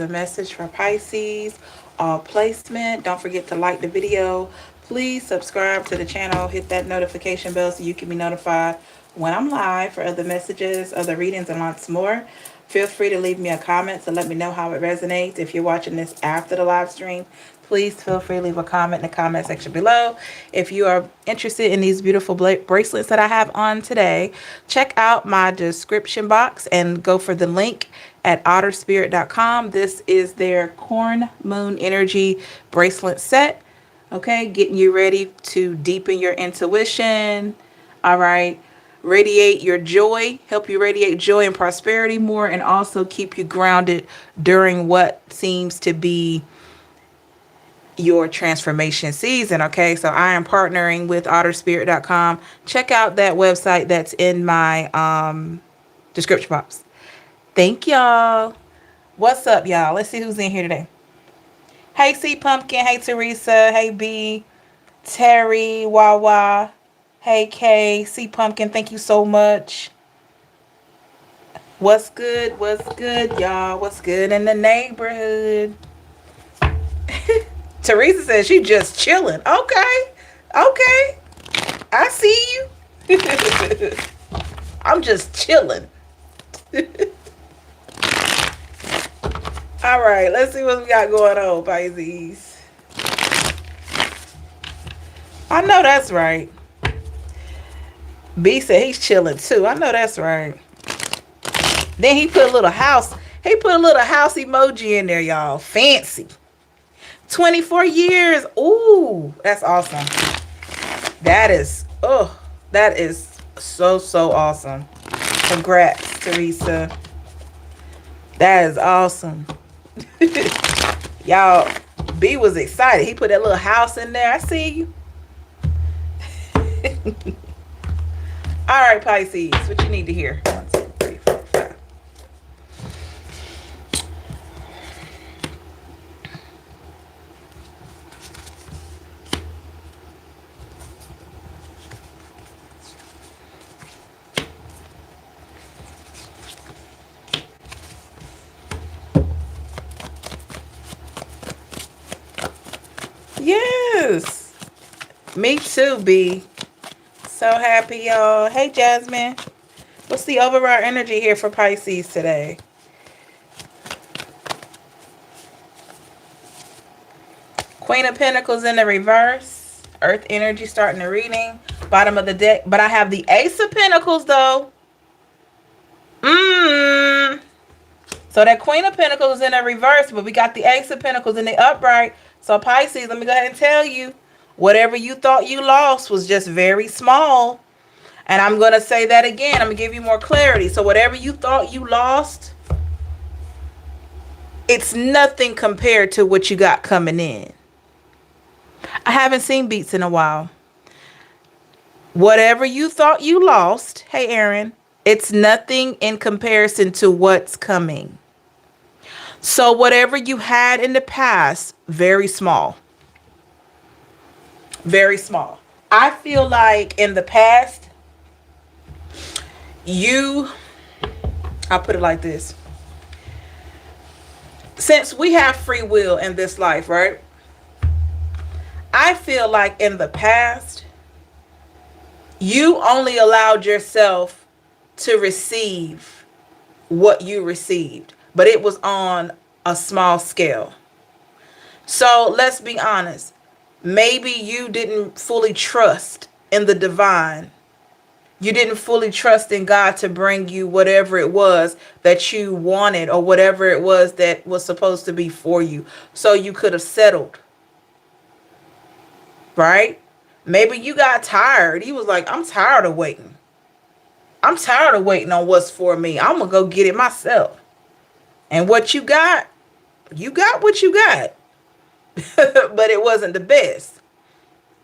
A message for Pisces, all placement. Don't forget to like the video. Please subscribe to the channel. Hit that notification bell so you can be notified when I'm live for other messages, other readings, and lots more. Feel free to leave me a comment to let me know how it resonates. If you're watching this after the live stream, please feel free to leave a comment in the comment section below. If you are interested in these beautiful bracelets that I have on today, check out my description box and go for the link at otterspirit.com. This is their Corn Moon Energy bracelet set. Okay, getting you ready to deepen your intuition. All right, radiate your joy, help you radiate joy and prosperity more, and also keep you grounded during what seems to be your transformation season. Okay, so I am partnering with otterspirit.com. Check out that website that's in my description box. Thank y'all. What's up, y'all? Let's see who's in here today. Hey, C Pumpkin. Hey, Teresa. Hey, B. Terry. Wawa. Hey, K. C Pumpkin. Thank you so much. What's good? What's good, y'all? What's good in the neighborhood? Teresa says she just chilling. Okay. Okay. I see you. I'm just chilling. All right, let's see what we got going on, Pisces. I know that's right. B said he's chilling too. I know that's right. Then he put a little house. He put a little house emoji in there, y'all. Fancy. 24 years. Ooh, that's awesome. That is, that is so awesome. Congrats, Teresa. That is awesome. Y'all, B was excited. He put that little house in there. I see you. All right, Pisces, what you need to hear? 1, 2, 3, 4, 5. Yes. Me too, B. So happy, y'all. Hey, Jasmine. What's the overall energy here for Pisces today? Queen of Pentacles in the reverse. Earth energy starting the reading. Bottom of the deck. But I have the Ace of Pentacles, though. So that Queen of Pentacles is in the reverse, but we got the Ace of Pentacles in the upright. So Pisces, let me go ahead and tell you, whatever you thought you lost was just very small. And I'm going to say that again. I'm going to give you more clarity. So whatever you thought you lost, it's nothing compared to what you got coming in. I haven't seen beats in a while. Whatever you thought you lost, hey, Aaron, it's nothing in comparison to what's coming. So whatever you had in the past, very small. Very small. I feel like in the past, I'll put it like this. Since we have free will in this life, right? I feel like in the past, you only allowed yourself to receive what you received, but it was on a small scale. So let's be honest. Maybe you didn't fully trust in the divine. You didn't fully trust in God to bring you whatever it was that you wanted or whatever it was that was supposed to be for you. So you could have settled. Right? Maybe you got tired. He was like, I'm tired of waiting. I'm tired of waiting on what's for me. I'm going to go get it myself. And what you got what you got. But it wasn't the best.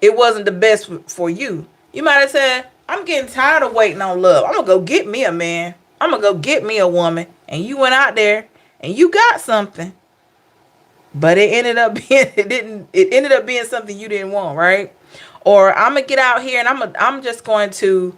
It wasn't the best for you. You might have said, I'm getting tired of waiting on love. I'm going to go get me a man. I'm going to go get me a woman. And you went out there and you got something. But it ended up being something you didn't want, right? Or I'm going to get out here and I'm just going to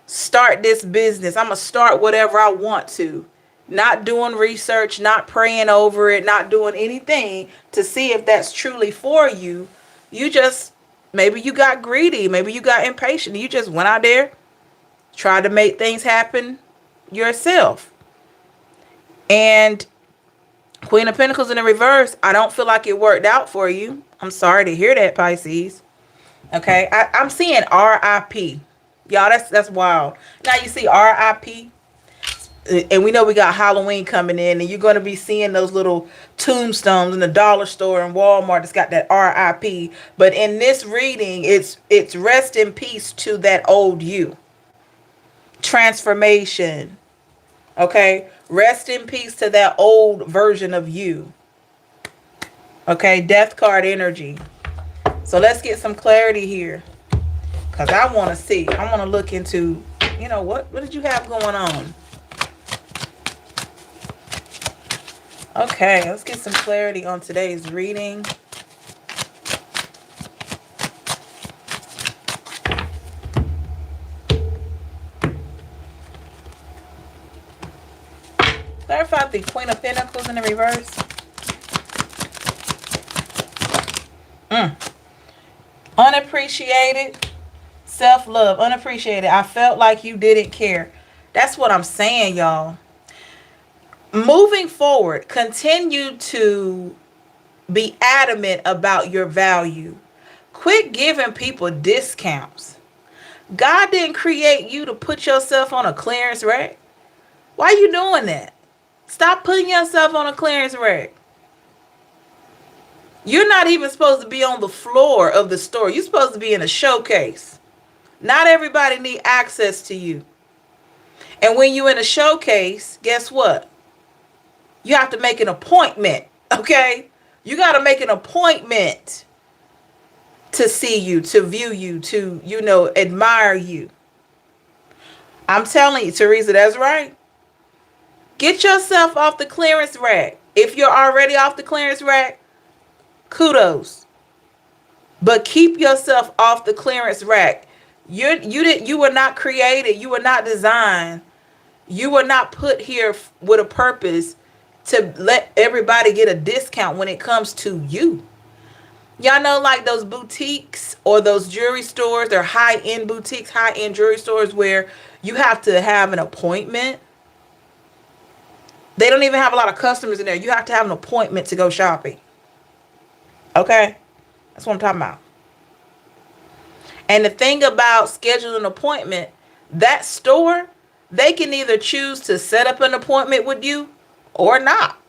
start this business. I'm going to start whatever I want to. not doing research, not praying over it, not doing anything to see if that's truly for you. You just, maybe you got greedy, maybe you got impatient. You just went out there, tried to make things happen yourself. And Queen of Pentacles in the reverse, I don't feel like it worked out for you. I'm sorry to hear that, Pisces. Okay, I'm seeing R.I.P. Y'all, that's wild. Now you see R.I.P. And we know we got Halloween coming in, and you're going to be seeing those little tombstones in the dollar store and Walmart that's got that R.I.P. But in this reading, it's rest in peace to that old you. Transformation. Okay, rest in peace to that old version of you. Okay, death card energy. So let's get some clarity here, because I want to see. I want to look into, what did you have going on? Okay, let's get some clarity on today's reading. Clarify the Queen of Pentacles in the reverse. Unappreciated. Self-love. Unappreciated. I felt like you didn't care. That's what I'm saying, y'all. Moving forward, continue to be adamant about your value. Quit giving people discounts. God didn't create you to put yourself on a clearance rack. Why are you doing that? Stop putting yourself on a clearance rack. You're not even supposed to be on the floor of the store. You're supposed to be in a showcase. Not everybody needs access to you. And when you're in a showcase, guess what? You have to make an appointment, okay? You got to make an appointment to see you, to view you, to, admire you. I'm telling you, Teresa, that's right. Get yourself off the clearance rack. If you're already off the clearance rack, kudos. But keep yourself off the clearance rack. You were not created. You were not designed. You were not put here with a purpose to let everybody get a discount when it comes to you. Y'all know, like those boutiques or those jewelry stores, they're high-end boutiques, high-end jewelry stores where you have to have an appointment. They don't even have a lot of customers in there. You have to have an appointment to go shopping. Okay? That's what I'm talking about. And the thing about scheduling an appointment, that store, they can either choose to set up an appointment with you or not.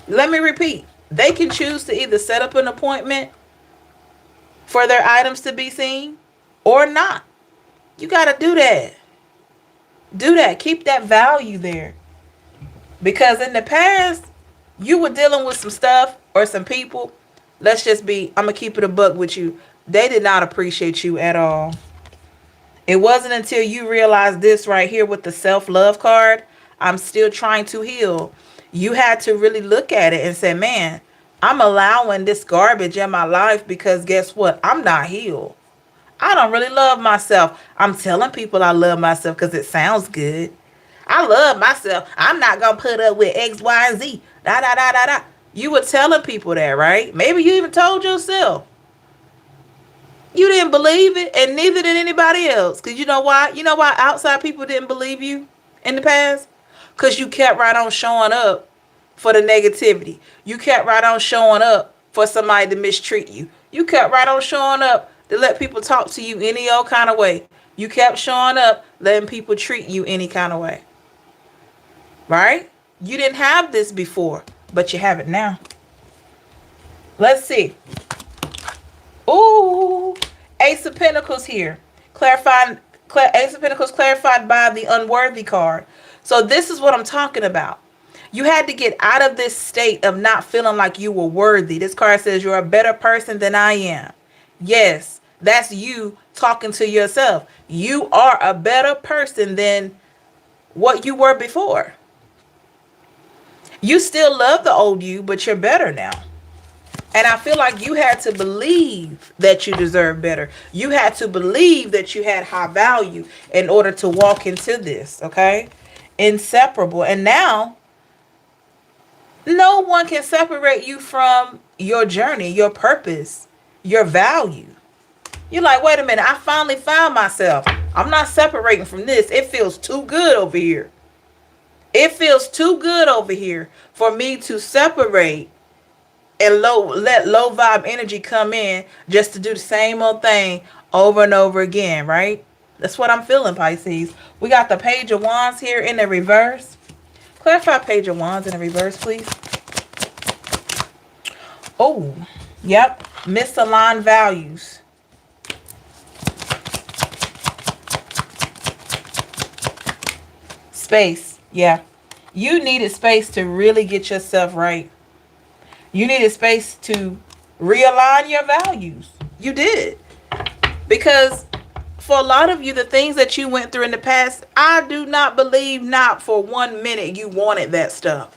Let me repeat. They can choose to either set up an appointment for their items to be seen or not. You got to do that. Do that. Keep that value there. Because in the past, you were dealing with some stuff or some people. I'm going to keep it a buck with you. They did not appreciate you at all. It wasn't until you realized this right here with the self-love card, I'm still trying to heal. You had to really look at it and say, man, I'm allowing this garbage in my life because guess what? I'm not healed. I don't really love myself. I'm telling people I love myself because it sounds good. I love myself. I'm not going to put up with X, Y, and Z. Da, da, da, da, da. You were telling people that, right? Maybe you even told yourself. You didn't believe it, and neither did anybody else. Because you know why? You know why outside people didn't believe you in the past? Because you kept right on showing up for the negativity. You kept right on showing up for somebody to mistreat you. You kept right on showing up to let people talk to you any old kind of way. You kept showing up, letting people treat you any kind of way. Right? You didn't have this before, but you have it now. Let's see. Ooh, Ace of Pentacles here. Ace of Pentacles clarified by the unworthy card. So this is what I'm talking about. You had to get out of this state of not feeling like you were worthy. This card says you're a better person than I am. Yes, that's you talking to yourself. You are a better person than what you were before. You still love the old you, but you're better now. And I feel like you had to believe that you deserve better. You had to believe that you had high value in order to walk into this, okay? Inseparable. And now, no one can separate you from your journey, your purpose, your value. You're like, wait a minute, I finally found myself. I'm not separating from this. It feels too good over here. It feels too good over here for me to separate and let low vibe energy come in just to do the same old thing over and over again, right? That's what I'm feeling, Pisces. We got the Page of Wands here in the reverse. Clarify Page of Wands in the reverse, please. Oh, yep. Misaligned values. Space, yeah. You needed space to really get yourself right. You needed space to realign your values. You did. Because for a lot of you, the things that you went through in the past, I do not believe not for 1 minute you wanted that stuff.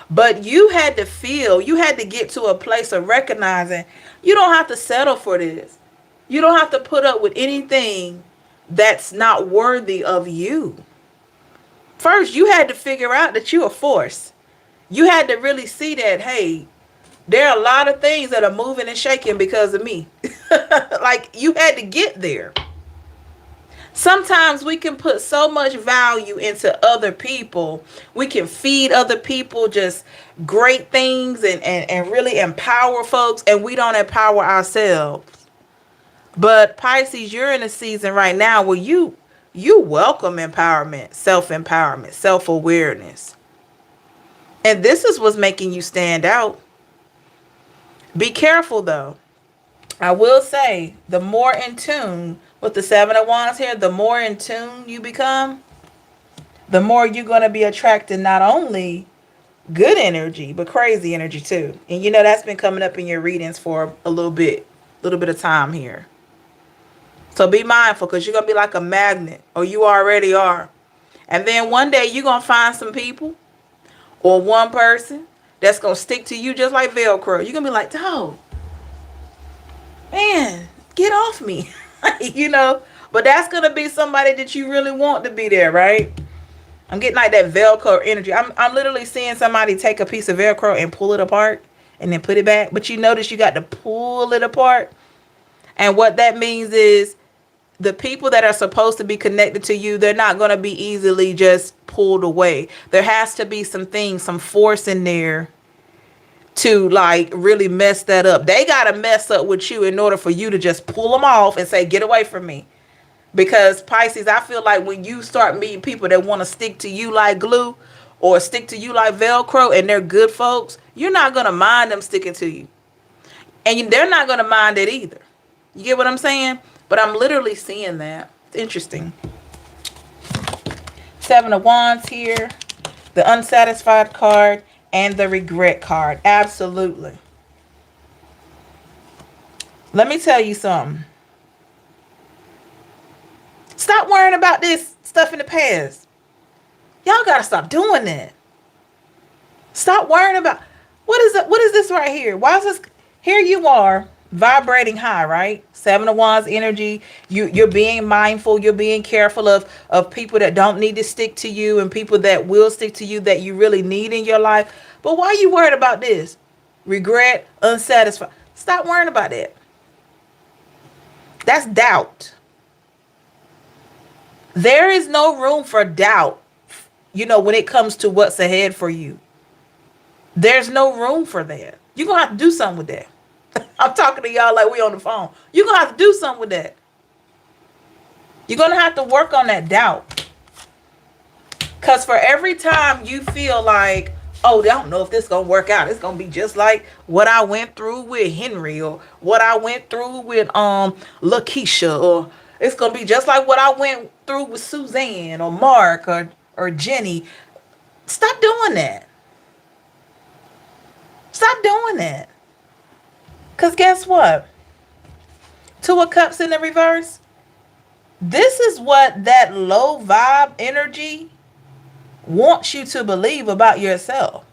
But you had to feel, you had to get to a place of recognizing you don't have to settle for this. You don't have to put up with anything that's not worthy of you. First, you had to figure out that you're a force. You had to really see that, hey, there are a lot of things that are moving and shaking because of me. Like, you had to get there. Sometimes we can put so much value into other people. We can feed other people just great things and really empower folks, and we don't empower ourselves. But Pisces, you're in a season right now where you welcome empowerment, self-empowerment, self-awareness. And this is what's making you stand out. Be careful though. I will say, the more in tune with the Seven of Wands here, the more in tune you become, the more you're going to be attracting not only good energy, but crazy energy too. And you know that's been coming up in your readings for a little bit of time here. So be mindful, because you're going to be like a magnet, or you already are. And then one day you're going to find some people or one person that's going to stick to you just like Velcro. You're going to be like, oh, man, get off me. You know, but that's going to be somebody that you really want to be there, right? I'm getting like that Velcro energy. I'm literally seeing somebody take a piece of Velcro and pull it apart and then put it back. But you notice you got to pull it apart. And what that means is the people that are supposed to be connected to you, they're not going to be easily just pulled away. There has to be some things, some force in there to like really mess that up. They got to mess up with you in order for you to just pull them off and say, get away from me. Because Pisces, I feel like when you start meeting people that want to stick to you like glue or stick to you like Velcro, and they're good folks, you're not going to mind them sticking to you. And they're not going to mind it either. You get what I'm saying? But I'm literally seeing that. It's interesting. Seven of Wands here. The unsatisfied card and the regret card. Absolutely. Let me tell you something. Stop worrying about this stuff in the past. Y'all got to stop doing that. Stop worrying about... What is it? What is this right here? Why is this... Here you are. Vibrating high, right? Seven of Wands energy. You're being mindful. You're being careful of people that don't need to stick to you and people that will stick to you that you really need in your life. But why are you worried about this? Regret, unsatisfied. Stop worrying about that. That's doubt. There is no room for doubt, you know, when it comes to what's ahead for you. There's no room for that. You're going to have to do something with that. I'm talking to y'all like we on the phone. You're going to have to do something with that. You're going to have to work on that doubt. Because for every time you feel like, oh, I don't know if this is going to work out. It's going to be just like what I went through with Henry, or what I went through with Lakeisha, or it's going to be just like what I went through with Suzanne or Mark or Jenny. Stop doing that. Stop doing that. Because guess what? Two of Cups in the reverse. This is what that low vibe energy wants you to believe about yourself.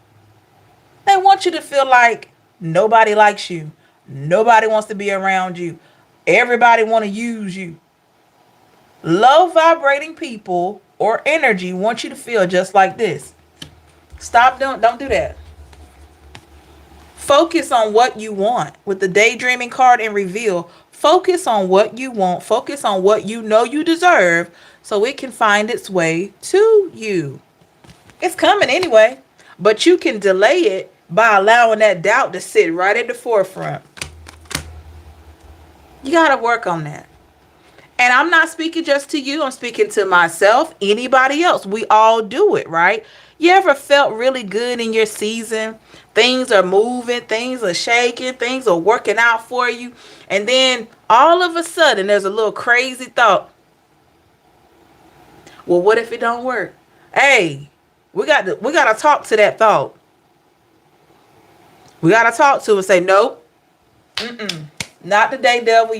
They want you to feel like Nobody likes you. Nobody wants to be around you. Everybody want to use you. Low vibrating people or energy want you to feel just like this. Stop, don't do that. Focus on what you want. With the daydreaming card and reveal, focus on what you want. Focus on what you know you deserve so it can find its way to you. It's coming anyway, but you can delay it by allowing that doubt to sit right at the forefront. You got to work on that. And I'm not speaking just to you. I'm speaking to myself, anybody else. We all do it, right? You ever felt really good in your season? Things are moving, things are shaking, things are working out for you. And then all of a sudden there's a little crazy thought. Well, what if it don't work? Hey, we got to talk to that thought. We got to talk to it and say, nope. Not today, devil.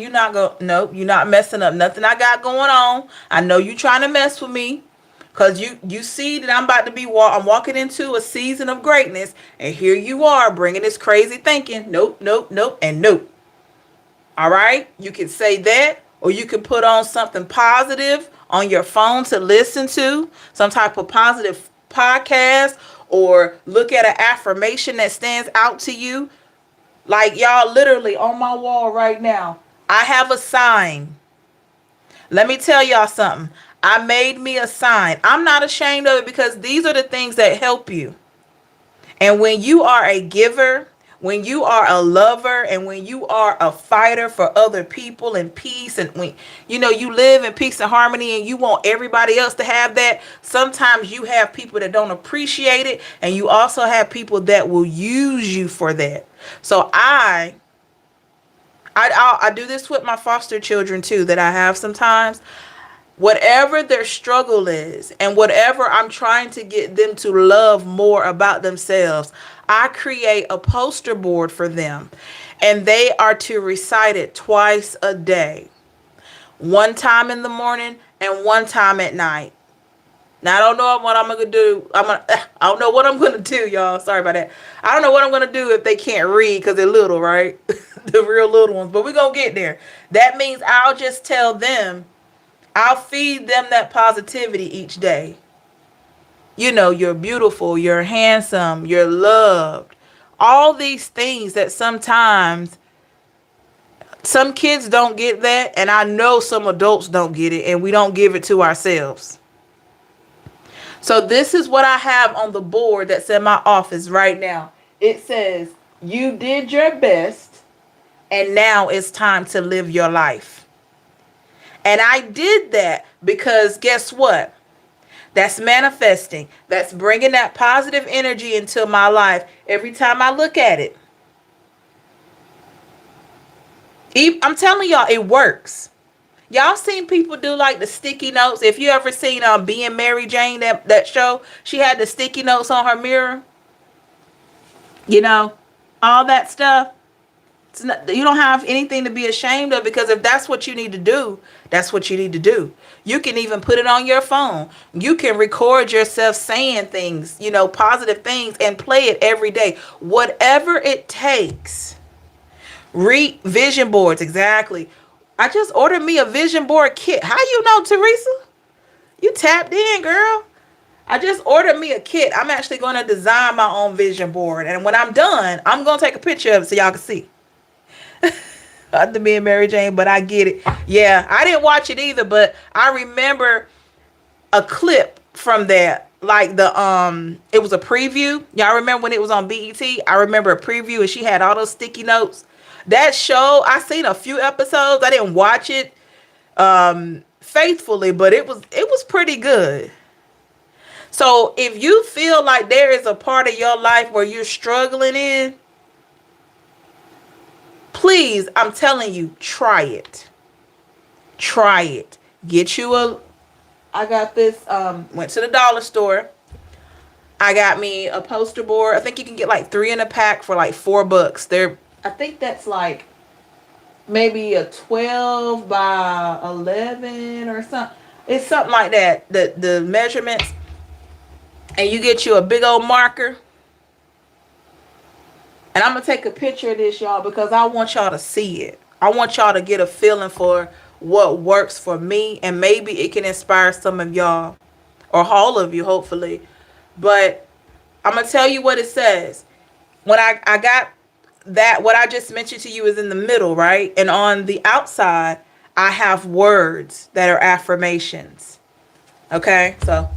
Nope, you're not messing up nothing I got going on. I know you trying to mess with me. Because you see that I'm about to be, I'm walking into a season of greatness. And here you are bringing this crazy thinking. Nope, nope, nope, and nope. All right? You can say that, or you can put on something positive on your phone to listen to. Some type of positive podcast, or look at an affirmation that stands out to you. Like, y'all, literally on my wall right now, I have a sign. Let me tell y'all something. I made me a sign. I'm not ashamed of it because these are the things that help you. And when you are a giver, when you are a lover, and when you are a fighter for other people and peace, and when you live in peace and harmony and you want everybody else to have that, sometimes you have people that don't appreciate it, and you also have people that will use you for that. So I do this with my foster children too, that I have sometimes. Whatever their struggle is and whatever I'm trying to get them to love more about themselves, I create a poster board for them, and they are to recite it twice a day. One time in the morning and one time at night. Now, I don't know what I'm going to do. I don't know what I'm going to do, y'all. Sorry about that. I don't know what I'm going to do if they can't read because they're little, right? The real little ones. But we're going to get there. That means I'll just tell them, I'll feed them that positivity each day. You're beautiful, you're handsome, you're loved. All these things that sometimes some kids don't get that, and I know some adults don't get it, and we don't give it to ourselves. So this is what I have on the board that's in my office right now. It says, you did your best, and now it's time to live your life. And I did that because guess what? That's manifesting. That's bringing that positive energy into my life every time I look at it. I'm telling y'all, it works. Y'all seen people do like the sticky notes. If you ever seen Being Mary Jane, that show, she had the sticky notes on her mirror. All that stuff. You don't have anything to be ashamed of, because if that's what you need to do, that's what you need to do. You can even put it on your phone. You can record yourself saying things, positive things, and play it every day. Whatever it takes. Read vision boards. Exactly. I just ordered me a vision board kit. How you know, Teresa? You tapped in, girl. I just ordered me a kit. I'm actually going to design my own vision board. And when I'm done, I'm going to take a picture of it so y'all can see. Other Being Mary Jane, but I get it. Yeah, I didn't watch it either, but I remember a clip from that. Like it was a preview. Y'all remember when it was on BET? I remember a preview, and she had all those sticky notes. That show, I seen a few episodes. I didn't watch it faithfully, but it was pretty good. So if you feel like there is a part of your life where you're struggling in, please, I'm telling you, try it. Try it. Get you I got this, went to the dollar store. I got me a poster board. I think you can get like 3 in a pack for like $4. I think that's like maybe a 12 by 11 or something. It's something like that, the measurements. And you get you a big old marker. And I'm going to take a picture of this, y'all, because I want y'all to see it. I want y'all to get a feeling for what works for me. And maybe it can inspire some of y'all, or all of you, hopefully. But I'm going to tell you what it says. When I got that, what I just mentioned to you is in the middle, right? And on the outside, I have words that are affirmations. Okay? So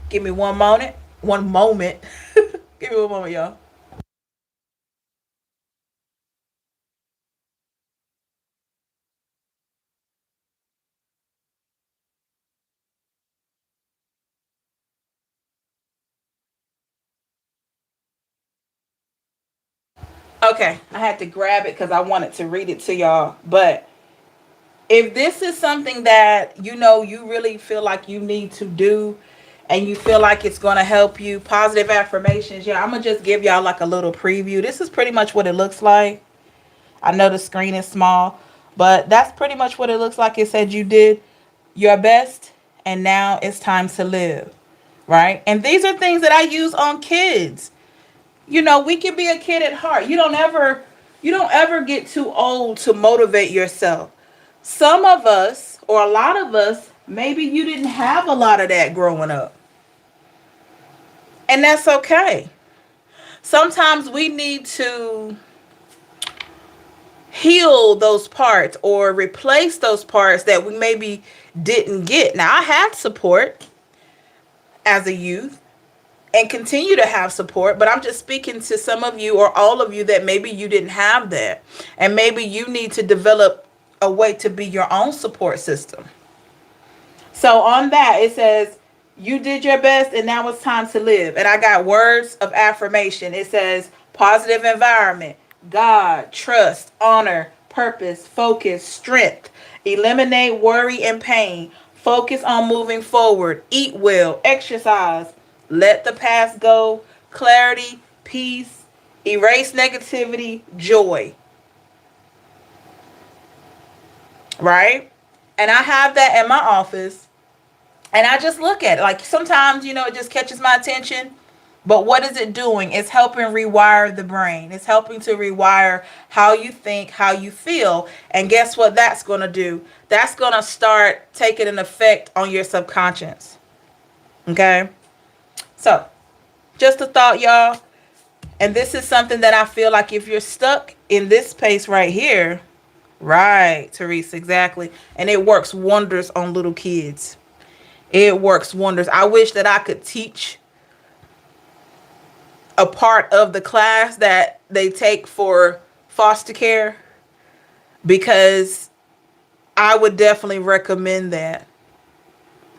give me one moment. One moment. Give me one moment, y'all. Okay, I had to grab it because I wanted to read it to y'all. But if this is something that you really feel like you need to do, and you feel like it's going to help you, positive affirmations, yeah, I'm going to just give y'all like a little preview. This is pretty much what it looks like. I know the screen is small, but that's pretty much what it looks like. It said you did your best, and now it's time to live, right? And these are things that I use on kids. We can be a kid at heart. You don't ever get too old to motivate yourself. Some of us, or a lot of us, maybe you didn't have a lot of that growing up. And that's okay. Sometimes we need to heal those parts or replace those parts that we maybe didn't get. Now, I had support as a youth and continue to have support, but I'm just speaking to some of you or all of you that maybe you didn't have that, and maybe you need to develop a way to be your own support system. So on that, it says you did your best, and now it's time to live. And I got words of affirmation. It says positive environment, God, trust, honor, purpose, focus, strength, eliminate worry and pain, focus on moving forward, eat well, exercise, let the past go, clarity, peace, erase negativity, joy. Right? And I have that in my office. And I just look at it. Like sometimes, it just catches my attention. But what is it doing? It's helping rewire the brain. It's helping to rewire how you think, how you feel. And guess what that's going to do? That's going to start taking an effect on your subconscious. Okay? So, just a thought, y'all. And this is something that I feel like if you're stuck in this space right here, right, Teresa, exactly. And it works wonders on little kids. It works wonders. I wish that I could teach a part of the class that they take for foster care, because I would definitely recommend that.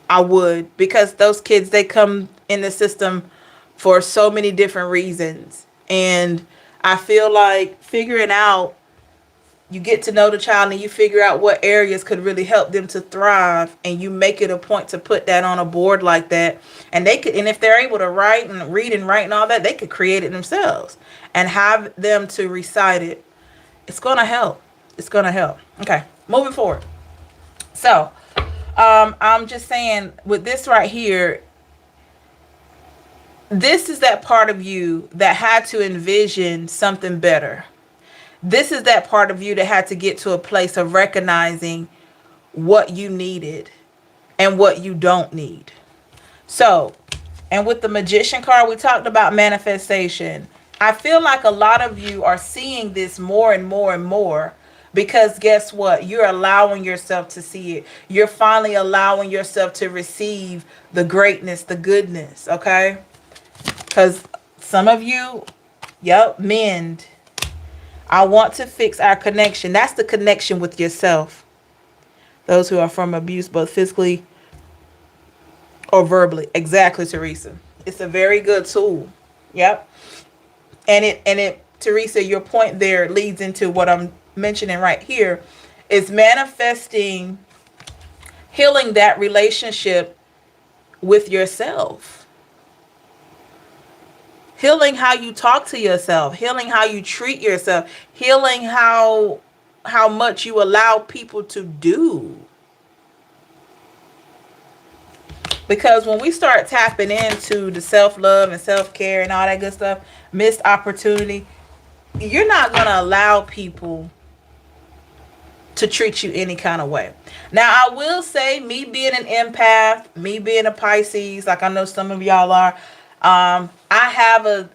I would, because those kids, they come in the system for so many different reasons. And I feel like figuring out, you get to know the child and you figure out what areas could really help them to thrive, and you make it a point to put that on a board like that. And if they're able to write and read and write and all that, they could create it themselves and have them to recite it. It's going to help. It's going to help. Okay, moving forward. So, I'm just saying with this right here, this is that part of you that had to envision something better. This is that part of you that had to get to a place of recognizing what you needed and what you don't need. So, and with the Magician card, we talked about manifestation. I feel like a lot of you are seeing this more and more and more, because guess what? You're allowing yourself to see it. You're finally allowing yourself to receive the greatness, the goodness, okay? Because some of you, mend. I want to fix our connection. That's the connection with yourself. Those who are from abuse, both physically or verbally. Exactly, Teresa. It's a very good tool. Yep. And Teresa, your point there leads into what I'm mentioning right here, is manifesting, healing that relationship with yourself. Healing how you talk to yourself, healing how you treat yourself, healing how much you allow people to do. Because when we start tapping into the self-love and self-care and all that good stuff, missed opportunity, you're not going to allow people to treat you any kind of way. Now, I will say, me being an empath, me being a Pisces, like I know some of y'all are, I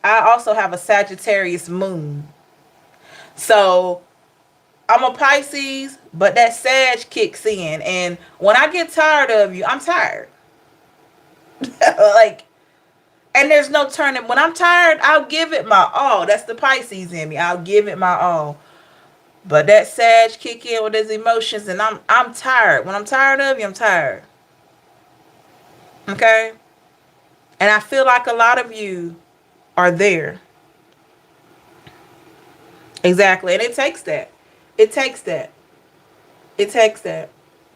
also have a Sagittarius moon. So I'm a Pisces, but that Sag kicks in. And when I get tired of you, I'm tired. Like, and there's no turning. When I'm tired, I'll give it my all. That's the Pisces in me. I'll give it my all. But that Sag kick in with his emotions, and I'm tired. When I'm tired of you, I'm tired. Okay? And I feel like a lot of you are there. Exactly. And it takes that. It takes that. It takes that.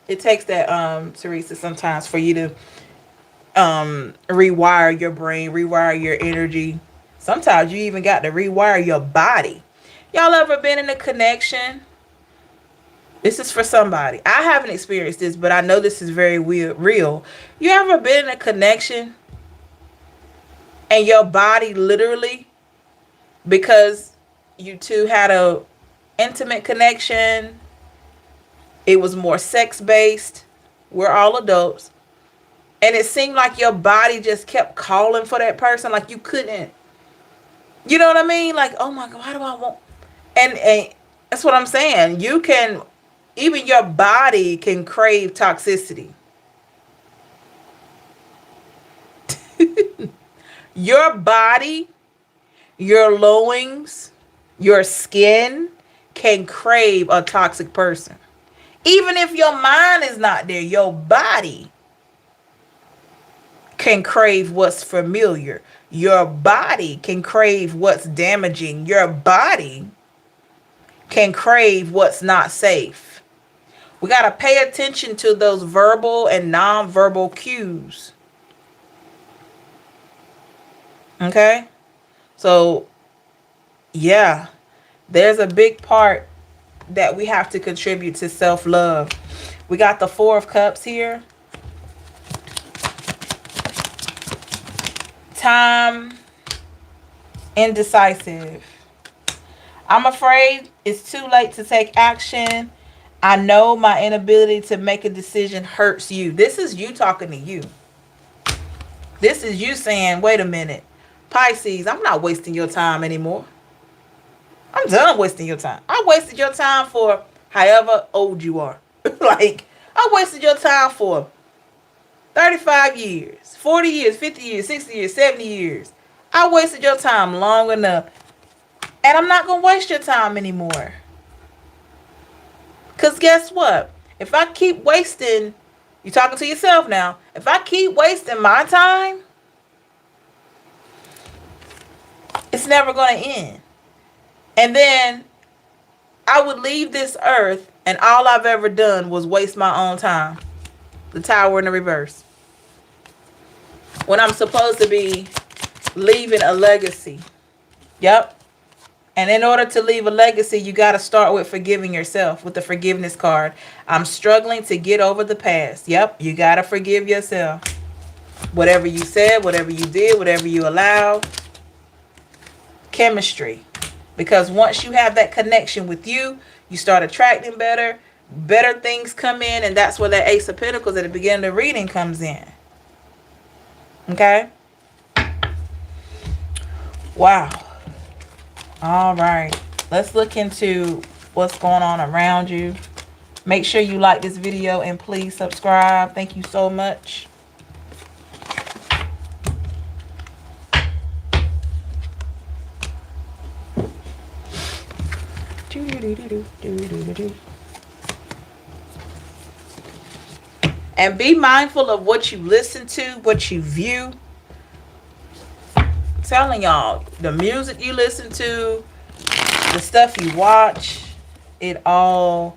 It takes that, Teresa, sometimes for you to rewire your brain, rewire your energy. Sometimes you even got to rewire your body. Y'all ever been in a connection? This is for somebody. I haven't experienced this, but I know this is very real. You ever been in a connection and your body literally, because you two had a intimate connection, it was more sex based, we're all adults, and it seemed like your body just kept calling for that person, like you couldn't, you know what I mean? Like, oh my God, why do I want, and that's what I'm saying. You can, even your body can crave toxicity. Your body, your loins, your skin can crave a toxic person. Even if your mind is not there, your body can crave what's familiar. Your body can crave what's damaging. Your body can crave what's not safe. We got to pay attention to those verbal and non-verbal cues. Okay? So, yeah, there's a big part that we have to contribute to self-love. We got the Four of Cups here. Time, indecisive. I'm afraid it's too late to take action. I know my inability to make a decision hurts you. This is you talking to you. This is you saying, wait a minute, Pisces, I'm not wasting your time anymore. I'm done wasting your time. I wasted your time for however old you are. Like, I wasted your time for 35 years, 40 years, 50 years, 60 years, 70 years. I wasted your time long enough. And I'm not going to waste your time anymore. Because guess what? If I keep wasting, you're talking to yourself now. If I keep wasting my time, it's never going to end. And then I would leave this earth and all I've ever done was waste my own time. The Tower in the reverse. When I'm supposed to be leaving a legacy. Yep. And in order to leave a legacy, you got to start with forgiving yourself with the forgiveness card. I'm struggling to get over the past. Yep. You got to forgive yourself. Whatever you said, whatever you did, whatever you allowed. Chemistry. Because once you have that connection with you, you start attracting better. Better things come in. And that's where that Ace of Pentacles at the beginning of the reading comes in. Okay? Wow. All right. Let's look into what's going on around you. Make sure you like this video and please subscribe. Thank you so much. And be mindful of what you listen to, what you view. I'm telling y'all, the music you listen to, the stuff you watch, it all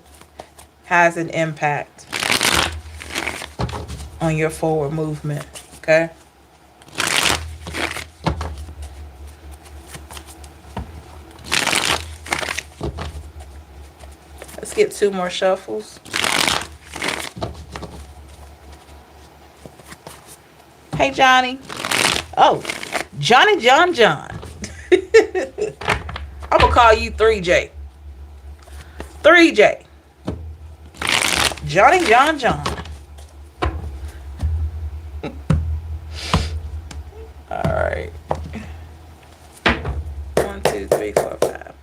has an impact on your forward movement. Okay? Let's get 2 more shuffles. Hey, Johnny. Oh, Johnny John. I'm gonna call you 3J. 3J. Johnny John John. Alright. 1, 2, 3, 4, 5.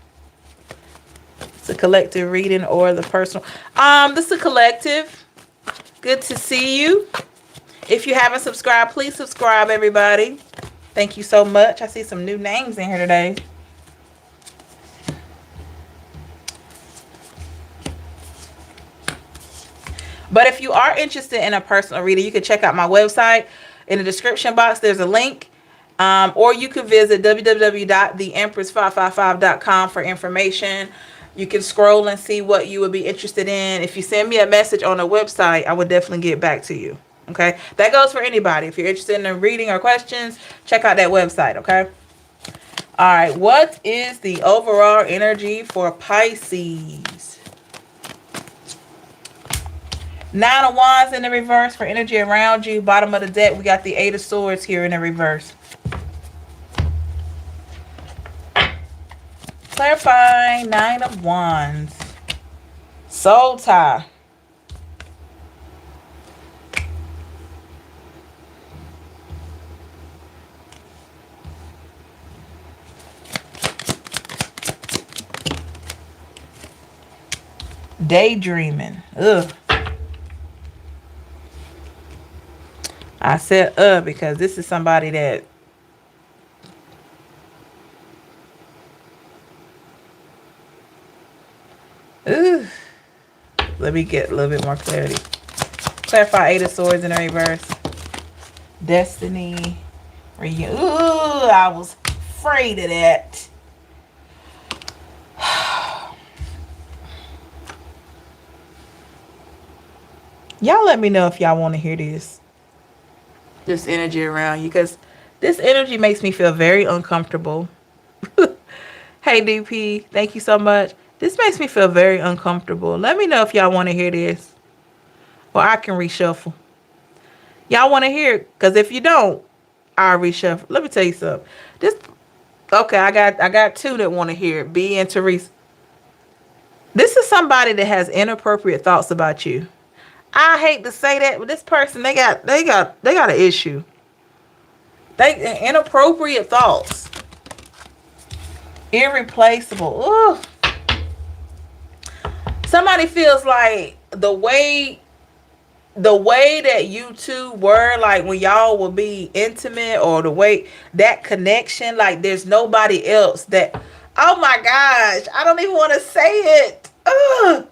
It's a collective reading or the personal. This is a collective. Good to see you. If you haven't subscribed, please subscribe, everybody. Thank you so much. I see some new names in here today. But if you are interested in a personal reading, you can check out my website. In the description box, there's a link. Or you can visit www.theempress555.com for information. You can scroll and see what you would be interested in. If you send me a message on the website, I would definitely get back to you. Okay? That goes for anybody. If you're interested in a reading or questions, check out that website. Okay? All right. What is the overall energy for Pisces? 9 of Wands in the reverse for energy around you. Bottom of the deck, we got the 8 of Swords here in the reverse. Clarifying 9 of Wands. Soul tie. Daydreaming. Ugh. I said because this is somebody that let me get a little bit more clarity. Clarify 8 of Swords in the reverse. Destiny. I was afraid of that. Y'all let me know if y'all want to hear this. This energy around you, because this energy makes me feel very uncomfortable. Hey DP, thank you so much. This makes me feel very uncomfortable. Let me know if y'all want to hear this, or I can reshuffle. Y'all want to hear it? Because if you don't, I'll reshuffle. Let me tell you something. Okay, I got 2 that want to hear it. B and Teresa. This is somebody that has inappropriate thoughts about you. I hate to say that, but this person, they got an issue. They inappropriate thoughts. Irreplaceable. Ooh. Somebody feels like the way that you two were, like when y'all will be intimate, or the way that connection, like there's nobody else that, oh my gosh, I don't even want to say it. Ugh.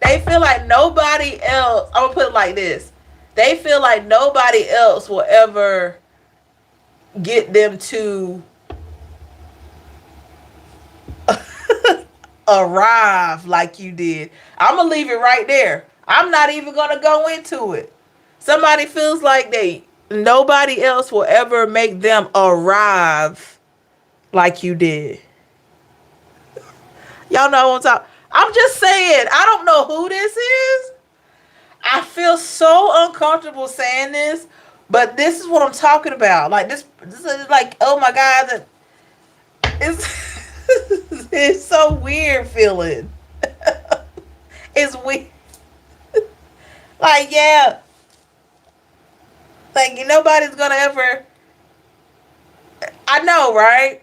They feel like nobody else, I'm going to put it like this. They feel like nobody else will ever get them to arrive like you did. I'm going to leave it right there. I'm not even going to go into it. Somebody feels like nobody else will ever make them arrive like you did. Y'all know what I'm talking. I'm just saying, I don't know who this is. I feel so uncomfortable saying this, but this is what I'm talking about. Like this is like, oh my God, it's so weird feeling. It's weird. Like, yeah. Like nobody's gonna ever. I know, right?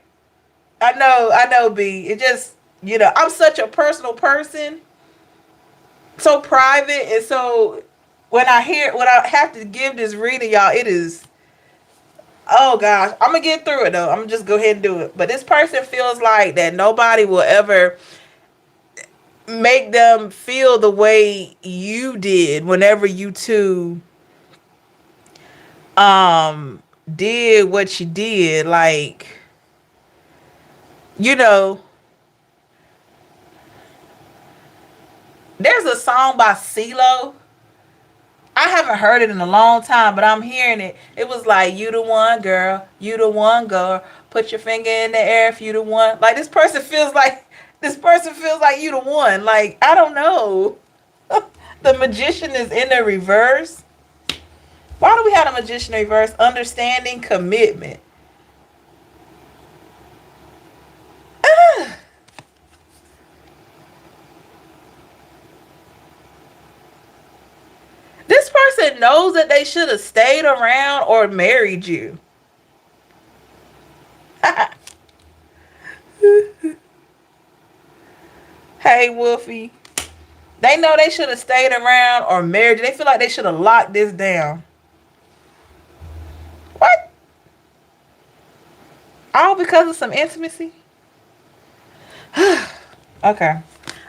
I know, B. It just, I'm such a personal person, so private, and so when I have to give this reading, y'all, it is, oh gosh, I'm gonna get through it though. I'm gonna just go ahead and do it. But this person feels like that nobody will ever make them feel the way you did whenever you two did what you did. Like, there's a song by CeeLo. I haven't heard it in a long time, but I'm hearing it. It was like, you the one, girl. You the one, girl. Put your finger in the air if you the one. Like, this person feels like you the one. Like, I don't know. The Magician is in the reverse. Why do we have a Magician in reverse? Understanding, commitment. person knows that they should have stayed around or married you. Hey, Wolfie. They know they should have stayed around or married you. They feel like they should have locked this down. What? All because of some intimacy? Okay.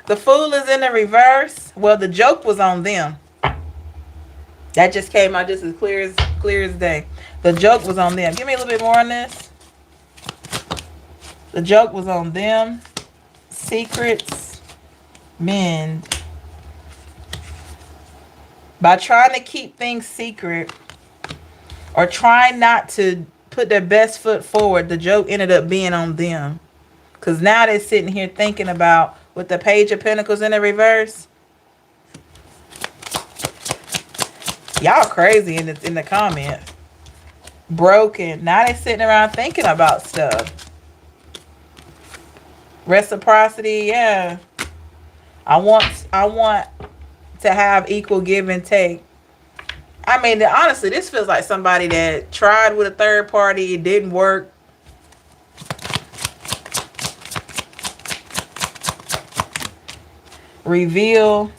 The Fool is in the reverse. Well, the joke was on them. That just came out just as clear as day. The joke was on them. Give me a little bit more on this. The joke was on them. Secrets mend. By trying to keep things secret or trying not to put their best foot forward, the joke ended up being on them. Because now they're sitting here thinking about, with the Page of Pentacles in the reverse. Y'all crazy in the comments. Broken. Now they're sitting around thinking about stuff. Reciprocity, yeah. I want to have equal give and take. I mean, honestly, this feels like somebody that tried with a third party. It didn't work. Reveal.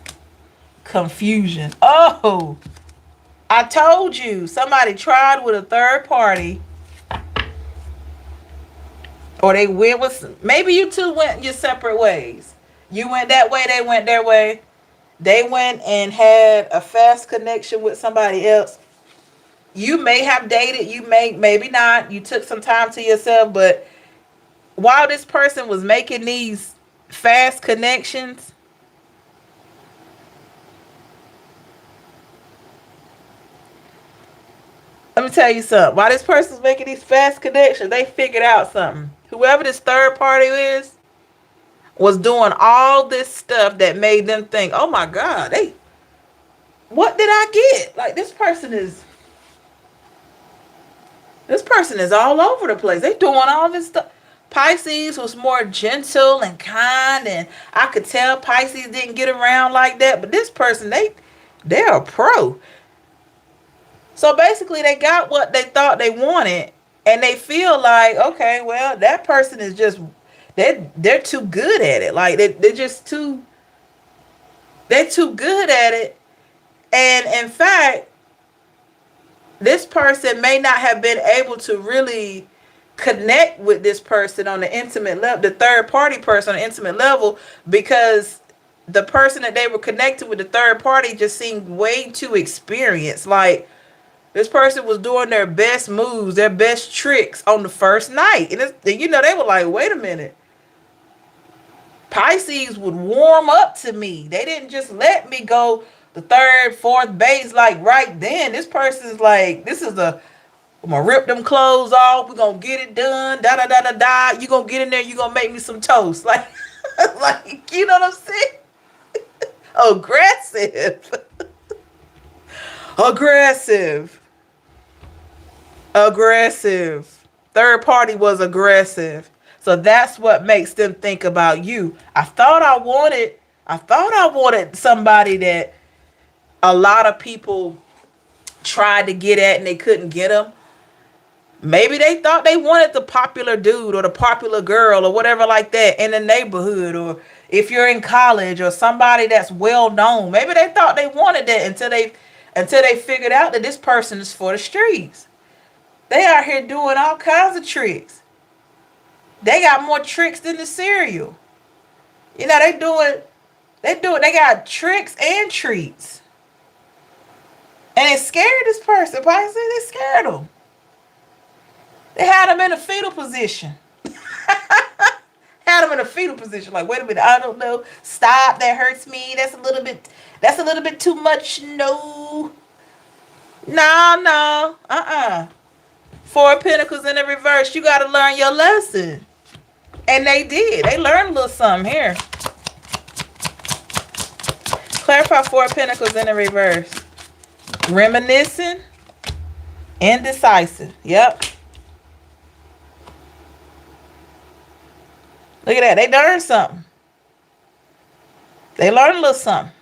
Confusion. Oh, I told you. Somebody tried with a third party. Or they went with, maybe you two went your separate ways. You went that way, they went their way. They went and had a fast connection with somebody else. You may have dated, you maybe not. You took some time to yourself, but while this person was making these fast connections, let me tell you something. While this person's making these fast connections, they figured out something. Whoever this third party is was doing all this stuff that made them think, oh my God, what did I get? Like this person is all over the place. They doing all this stuff. Pisces was more gentle and kind, and I could tell Pisces didn't get around like that. But this person, they're a pro. So basically, they got what they thought they wanted, and they feel like, okay, well, that person is just they're too good at it. Like they're too good at it. And in fact, this person may not have been able to really connect with this person on the intimate level, the third party person on the intimate level, because the person that they were connected with, the third party, just seemed way too experienced. Like this person was doing their best moves, their best tricks on the first night. And they were like, wait a minute. Pisces would warm up to me. They didn't just let me go the third, fourth base like right then. This person's like, I'm gonna rip them clothes off. We're gonna get it done. Da da da da da. You gonna get in there, you gonna make me some toast. Like, like, you know what I'm saying? Aggressive. Aggressive. Third party was aggressive. So that's what makes them think about you. I thought I wanted somebody that a lot of people tried to get at and they couldn't get them. Maybe they thought they wanted the popular dude or the popular girl or whatever like that in the neighborhood, or if you're in college or somebody that's well known. Maybe they thought they wanted that until they figured out that this person is for the streets. They out here doing all kinds of tricks. They got more tricks than the cereal. You know, they got tricks and treats. And it scared this person. Pisces, they scared them. They had them in a fetal position. Had them in a fetal position. Like, wait a minute, I don't know. Stop, that hurts me. That's a little bit too much. No. No. Four of Pentacles in the reverse. You got to learn your lesson. And they did. They learned a little something here. Clarify Four of Pentacles in the reverse. Reminiscing. Indecisive. Yep. Look at that. They learned something. They learned a little something.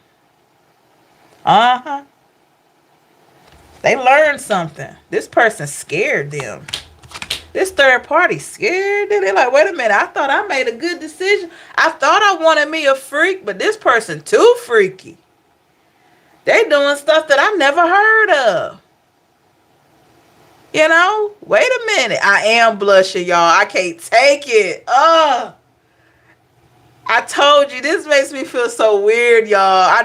They learned something. This person scared them. This third party scared them. They're like, wait a minute, I thought I made a good decision. I thought I wanted me a freak, but this person too freaky. They doing stuff that I never heard of. You know? Wait a minute. I am blushing, y'all. I can't take it. I told you, this makes me feel so weird, y'all.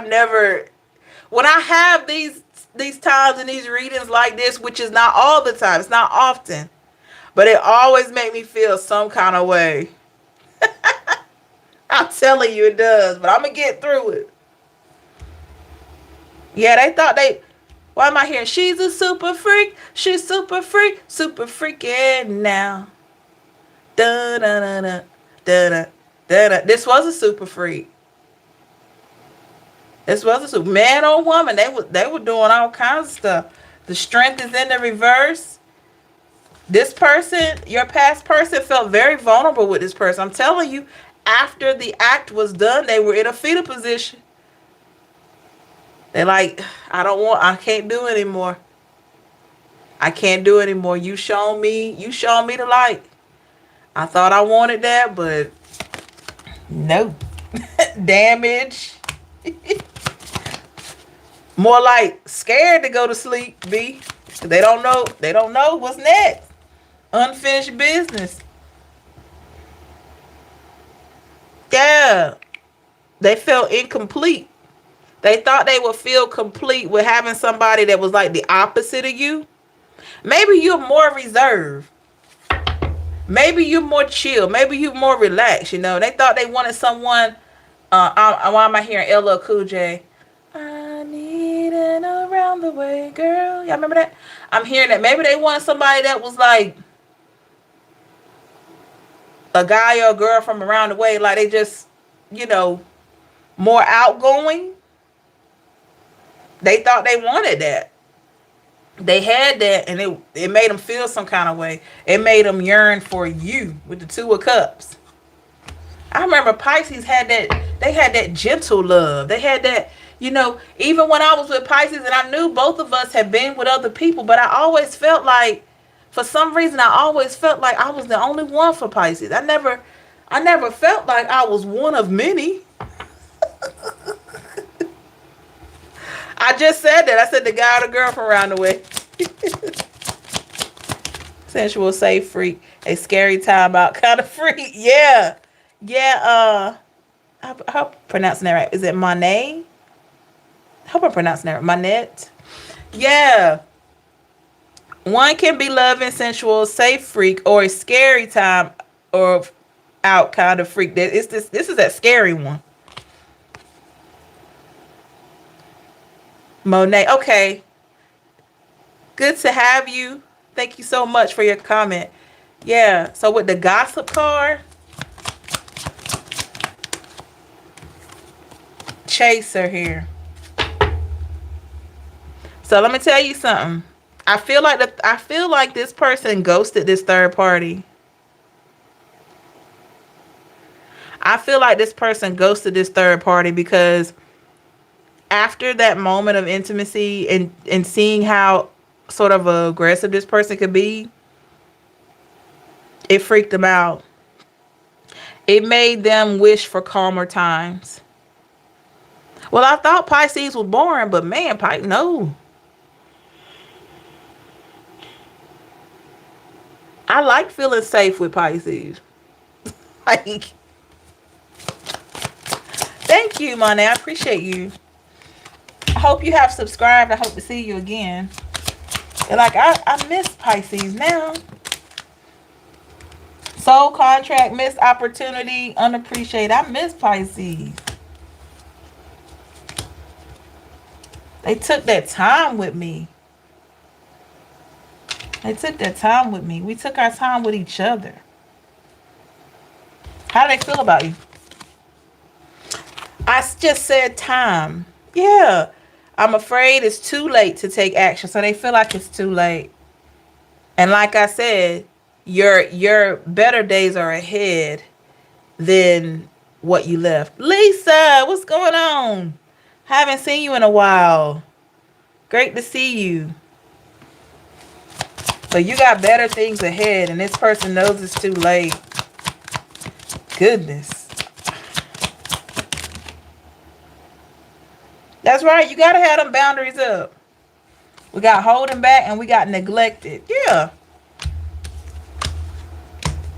When I have these times and these readings like this, which is not all the time, it's not often, but it always make me feel some kind of way. I'm telling you it does, but I'm going to get through it. Yeah, they thought why am I hearing? She's a super freak. She's super freak. Super freaking now. Da da da da da da da. This was a super freak. This was a super man or woman. They were doing all kinds of stuff. The strength is in the reverse. This person, your past person, felt very vulnerable with this person. I'm telling you, after the act was done, they were in a fetal position. They're like, I can't do it anymore. I can't do it anymore. You shown me the light. I thought I wanted that, but no. Damage. More like scared to go to sleep, B. They don't know what's next. Unfinished business. Yeah. They felt incomplete. They thought they would feel complete with having somebody that was like the opposite of you. Maybe you're more reserved. Maybe you're more chill. Maybe you're more relaxed, you know. They thought they wanted someone. Why am I hearing LL Cool J? I need an around the way, girl. Y'all remember that? I'm hearing that. Maybe they wanted somebody that was like a guy or a girl from around the way. Like they just, you know, more outgoing. They thought they wanted that. They had that, and it made them feel some kind of way. It made them yearn for you with the Two of Cups. I remember Pisces had that. They had that gentle love. They had that, you know, even when I was with Pisces, and I knew both of us had been with other people, but I always felt like, for some reason, I always felt like I was the only one for Pisces. I never felt like I was one of many. I just said that. I said the guy or the girl from around the way. Sensual, safe, freak. A scary time out kind of freak. Yeah. Yeah. I hope I'm pronouncing that right. Is it Monet? I hope I'm pronouncing that right. Monette. Yeah. One can be loving, sensual, safe freak, or a scary time or out kind of freak. This is that scary one. Monet. Okay. Good to have you. Thank you so much for your comment. Yeah. So with the gossip card, Chaser here. So let me tell you something. I feel like this person ghosted this third party. I feel like this person ghosted this third party because after that moment of intimacy and seeing how sort of aggressive this person could be, it freaked them out. It made them wish for calmer times. Well, I thought Pisces was boring, but man, no. I like feeling safe with Pisces. Like, thank you, Monet. I appreciate you. I hope you have subscribed. I hope to see you again. And like, I miss Pisces now. Soul contract, missed opportunity, unappreciated. I miss Pisces. They took that time with me. They took that time with me. We took our time with each other. How do they feel about you? I just said time. Yeah. I'm afraid it's too late to take action. So they feel like it's too late. And like I said, your better days are ahead than what you left. Lisa, what's going on? Haven't seen you in a while. Great to see you. But you got better things ahead, and this person knows it's too late. Goodness. That's right. You got to have them boundaries up. We got holding back and we got neglected. Yeah.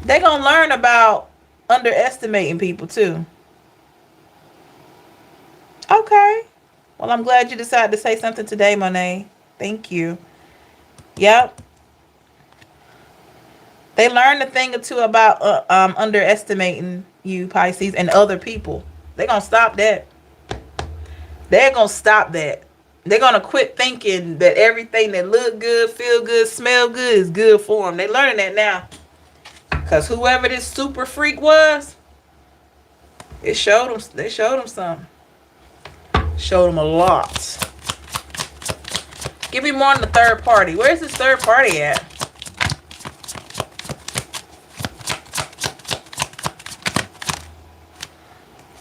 They're going to learn about underestimating people too. Okay. Well, I'm glad you decided to say something today, Monet. Thank you. Yep. They learned a thing or two about underestimating you, Pisces, and other people. They're going to stop that. They're going to stop that. They're going to quit thinking that everything that look good, feel good, smell good is good for them. They're learning that now. Because whoever this super freak was, they showed them something. Showed them a lot. Give me more on the third party. Where's this third party at?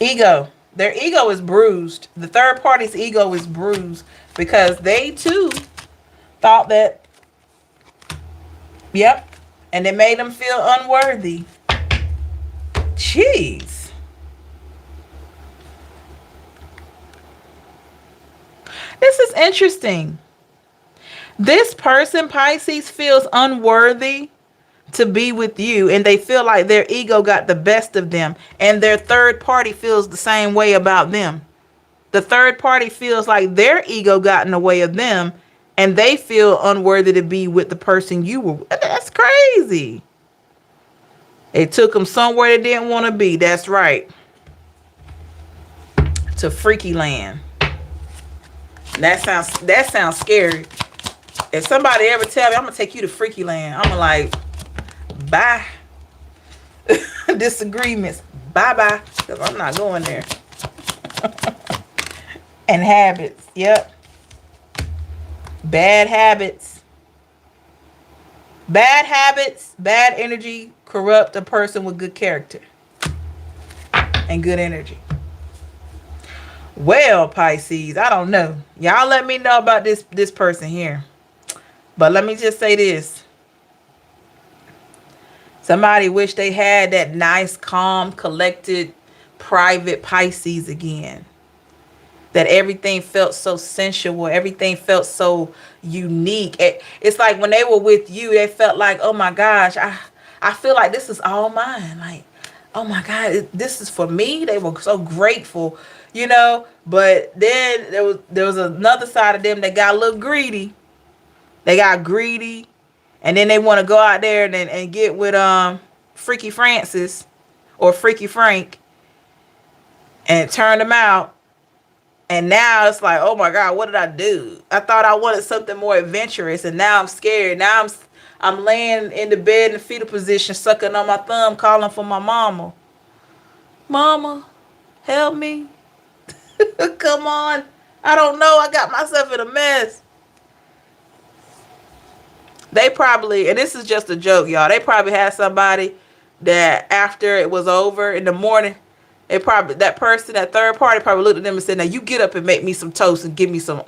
Ego. Their ego is bruised. The third party's ego is bruised because they too thought that, yep, and it made them feel unworthy. Jeez. This is interesting. This person, Pisces, feels unworthy to be with you, and they feel like their ego got the best of them, and their third party feels the same way about them. The third party feels like their ego got in the way of them, and they feel unworthy to be with the person you were. That's crazy. It took them somewhere they didn't want to be. That's right. To freaky land. That sounds scary. If somebody ever tell me I'm gonna take you to freaky land, I'm like, bye. Disagreements, bye, because I'm not going there. And habits, yep. Bad habits, bad energy corrupt a person with good character and good energy. Well, Pisces, I don't know. Y'all let me know about this person here. But let me just say this. Somebody wish they had that nice, calm, collected, private Pisces again. That everything felt so sensual. Everything felt so unique. It's like when they were with you, they felt like, oh my gosh, I feel like this is all mine. Like, oh my God, this is for me. They were so grateful, you know. But then there was another side of them that got a little greedy. They got greedy. And then they want to go out there and get with Freaky Francis or Freaky Frank and turn them out. And now it's like, oh my God, what did I do? I thought I wanted something more adventurous, and now I'm scared. Now I'm laying in the bed in the fetal position, sucking on my thumb, calling for my mama. Mama, help me. Come on. I don't know. I got myself in a mess. They probably, and this is just a joke, y'all. They probably had somebody that after it was over in the morning, that person, that third party probably looked at them and said, now you get up and make me some toast and give me some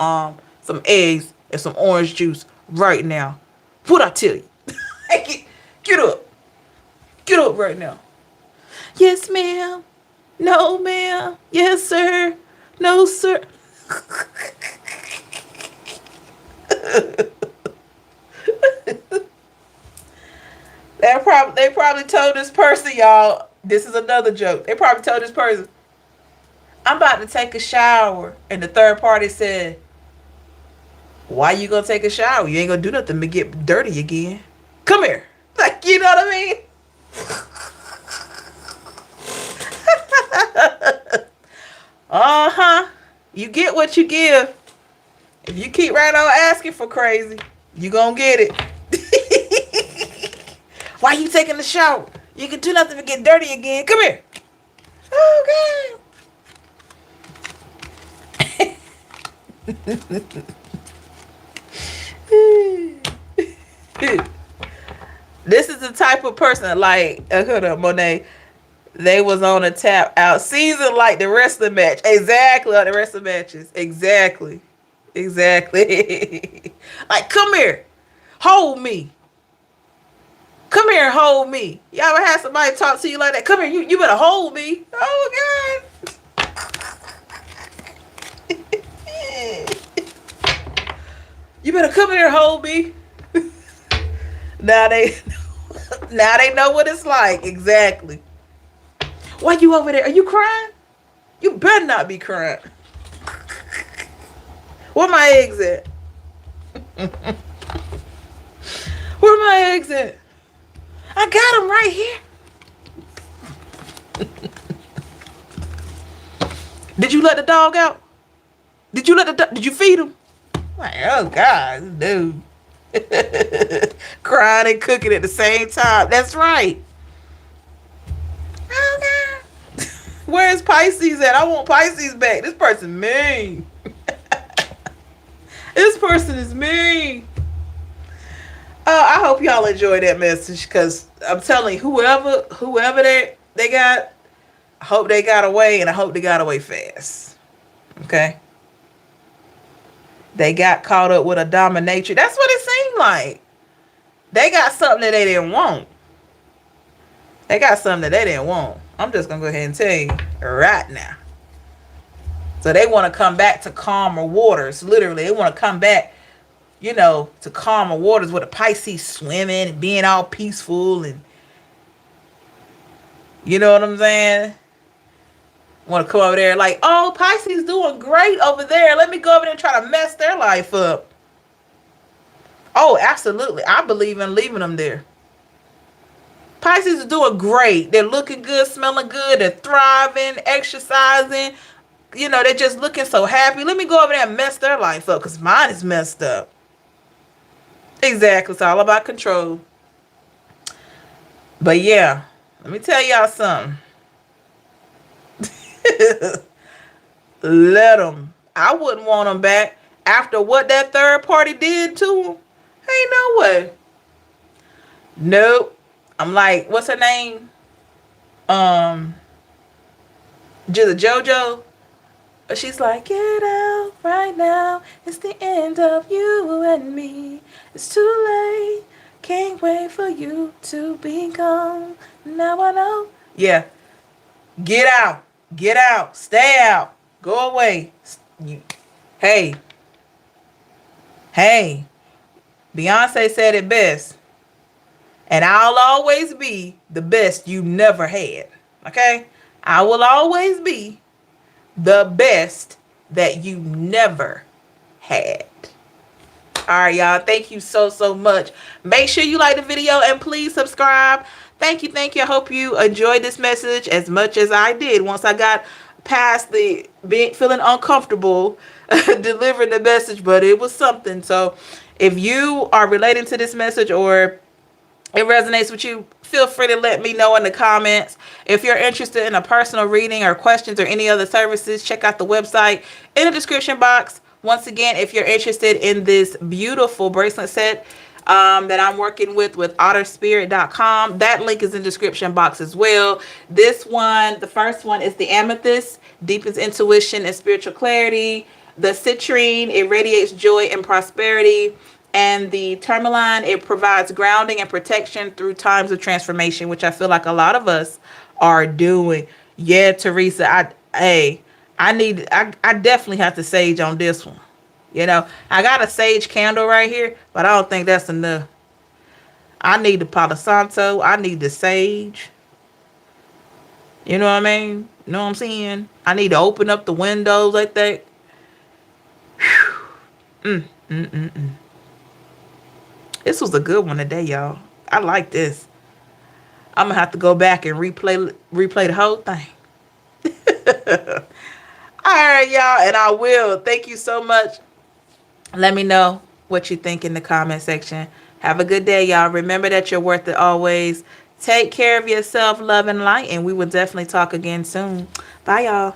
eggs and some orange juice right now. What I tell you? Get up. Get up right now. Yes, ma'am. No, ma'am. Yes, sir. No, sir. They probably told this person, y'all, this is another joke. They probably told this person, I'm about to take a shower. And the third party said, why you gonna take a shower? You ain't gonna do nothing but get dirty again. Come here. Like, you know what I mean? Uh-huh. You get what you give. If you keep right on asking for crazy, you gonna get it. Why you taking the shower? You can do nothing but get dirty again. Come here. Okay. This is the type of person, like, hold up, Monet. They was on a tap out season like the rest of the match. Exactly like the rest of the matches. Exactly. Like, come here. Hold me. Come here and hold me. You ever had somebody talk to you like that? Come here, you better hold me. Oh God. You better come here and hold me. Now they know what it's like. Exactly. Why you over there? Are you crying? You better not be crying. Where my eggs at? Where my eggs at? I got them right here. Did you let the dog out? Did you feed him? Like, oh God, dude. Crying and cooking at the same time. That's right. Oh God. Where's Pisces at? I want Pisces back. This person mean. This person is mean. I hope y'all enjoy that message, because I'm telling you, whoever they got, I hope they got away, and I hope they got away fast. Okay? They got caught up with a dominatrix. That's what it seemed like. They got something that they didn't want. They got something that they didn't want. I'm just going to go ahead and tell you right now. So they want to come back to calmer waters. Literally, they want to come back, to calmer waters with a Pisces swimming and being all peaceful, and you know what I'm saying? Want to come over there like, oh, Pisces doing great over there. Let me go over there and try to mess their life up. Oh, absolutely. I believe in leaving them there. Pisces is doing great. They're looking good, smelling good. They're thriving, exercising. They're just looking so happy. Let me go over there and mess their life up, because mine is messed up. Exactly. It's all about control. But yeah, let me tell y'all something. Let them. I wouldn't want them back after what that third party did to them. Ain't no way. Nope. I'm like, what's her name? JoJo. She's like, get out right now. It's the end of you and me. It's too late. Can't wait for you to be gone. Now I know. Yeah. Get out. Get out. Stay out. Go away. Hey. Beyonce said it best. And I'll always be the best you never had. Okay? I will always be the best that you never had. All right, y'all. Thank you so much. Make sure you like the video and please subscribe. Thank you. I hope you enjoyed this message as much as I did once I got past the feeling uncomfortable delivering the message, but it was something. So if you are relating to this message or it resonates with you, feel free to let me know in the comments. If you're interested in a personal reading or questions or any other services, check out the website in the description box. Once again, if you're interested in this beautiful bracelet set that I'm working with otterspirit.com, that link is in the description box as well. This one, the first one, is the amethyst, deepens intuition and spiritual clarity. The citrine, it radiates joy and prosperity. And the tourmaline, it provides grounding and protection through times of transformation, which I feel like a lot of us are doing. Yeah, Teresa, I definitely have to sage on this one. I got a sage candle right here, but I don't think that's enough. I need the Palo Santo. I need the sage. You know what I mean? You know what I'm saying? I need to open up the windows like that. This was a good one today, y'all. I like this. I'm going to have to go back and replay the whole thing. All right, y'all. And I will. Thank you so much. Let me know what you think in the comment section. Have a good day, y'all. Remember that you're worth it always. Take care of yourself, love, and light. And we will definitely talk again soon. Bye, y'all.